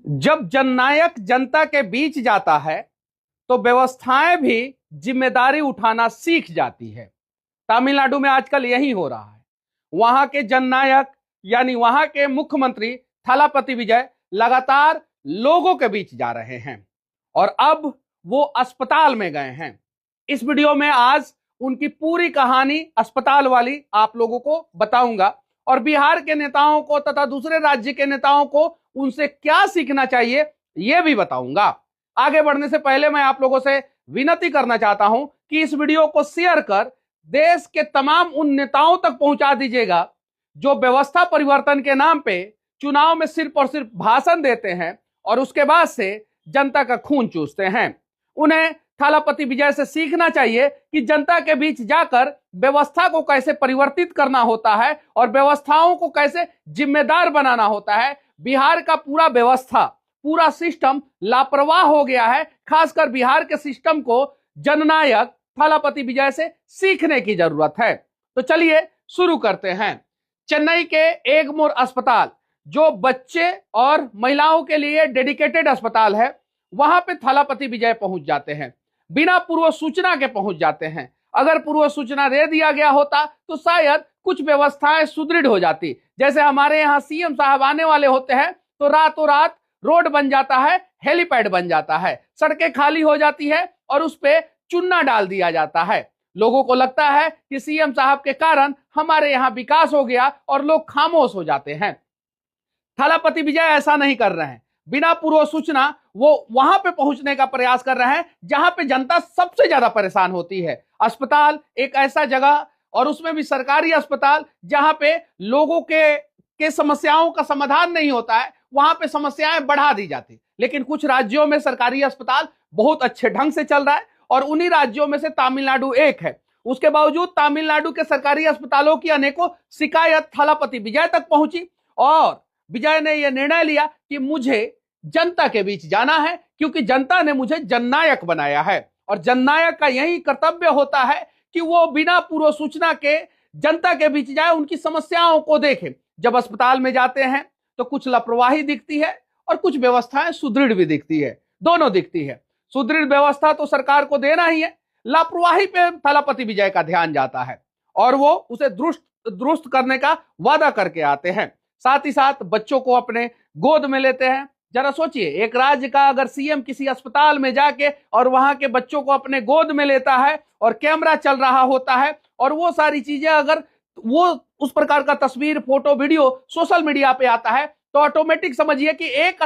जब जननायक जनता के बीच जाता है तो व्यवस्थाएं भी जिम्मेदारी उठाना सीख जाती है। तमिलनाडु में आजकल यही हो रहा है। वहां के जननायक यानी वहां के मुख्यमंत्री थलापति विजय लगातार लोगों के बीच जा रहे हैं और अब वो अस्पताल में गए हैं। इस वीडियो में आज उनकी पूरी कहानी अस्पताल वाली आप लोगों को बताऊंगा और बिहार के नेताओं को तथा दूसरे राज्य के नेताओं को उनसे क्या सीखना चाहिए यह भी बताऊंगा। आगे बढ़ने से पहले मैं आप लोगों से विनती करना चाहता हूं कि इस वीडियो को शेयर कर देश के तमाम उन नेताओं तक पहुंचा दीजिएगा जो व्यवस्था परिवर्तन के नाम पे चुनाव में सिर्फ और सिर्फ भाषण देते हैं और उसके बाद से जनता का खून चूसते हैं। उन्हें थलापति विजय से सीखना चाहिए कि जनता के बीच जाकर व्यवस्था को कैसे परिवर्तित करना होता है और व्यवस्थाओं को कैसे जिम्मेदार बनाना होता है। बिहार का पूरा व्यवस्था, पूरा सिस्टम लापरवाह हो गया है। खासकर बिहार के सिस्टम को जननायक थलापति विजय से सीखने की जरूरत है। तो चलिए शुरू करते हैं। चेन्नई के एगमोर अस्पताल जो बच्चे और महिलाओं के लिए डेडिकेटेड अस्पताल है, वहां पे थलापति विजय पहुंच जाते हैं। बिना पूर्व सूचना के पहुंच जाते हैं। अगर पूर्व सूचना दे दिया गया होता तो शायद कुछ व्यवस्थाएं सुदृढ़ हो जाती। जैसे हमारे यहाँ सीएम साहब आने वाले होते हैं तो रातों रात रोड बन जाता है, हेलीपैड बन जाता है, सड़कें खाली हो जाती है और उस पे चुन्ना डाल दिया जाता है। लोगों को लगता है कि सीएम साहब के कारण हमारे यहाँ विकास हो गया और लोग खामोश हो जाते हैं। थलापति विजय ऐसा नहीं कर रहे हैं। बिना पूर्व सूचना वो वहां पे पहुंचने का प्रयास कर रहे हैं जहां पे जनता सबसे ज्यादा परेशान होती है। अस्पताल एक ऐसा जगह और उसमें भी सरकारी अस्पताल जहां पे लोगों के समस्याओं का समाधान नहीं होता है, वहां पे समस्याएं बढ़ा दी जाती। लेकिन कुछ राज्यों में सरकारी अस्पताल बहुत अच्छे ढंग से चल रहा है और उन्हीं राज्यों में से तमिलनाडु एक है। उसके बावजूद तमिलनाडु के सरकारी अस्पतालों की अनेकों शिकायत थलापति विजय तक पहुंची और विजय ने यह निर्णय लिया कि मुझे जनता के बीच जाना है क्योंकि जनता ने मुझे जननायक बनाया है और जननायक का यही कर्तव्य होता है कि वो बिना पूर्व सूचना के जनता के बीच जाए, उनकी समस्याओं को देखे। जब अस्पताल में जाते हैं तो कुछ लापरवाही दिखती है और कुछ व्यवस्थाएं सुदृढ़ भी दिखती है, दोनों दिखती है। सुदृढ़ व्यवस्था तो सरकार को देना ही है, लापरवाही पे थलापति विजय का ध्यान जाता है और वो उसे दुरुस्त करने का वादा करके आते हैं। साथ ही साथ बच्चों को अपने गोद में लेते हैं। जरा सोचिए, एक राज्य का अगर सीएम किसी अस्पताल में जाके और वहां के बच्चों को अपने गोद में लेता है और कैमरा चल रहा होता है और वो सारी चीजें अगर वो उस प्रकार का तस्वीर, फोटो, वीडियो सोशल मीडिया पे आता है तो ऑटोमेटिक समझिए कि एक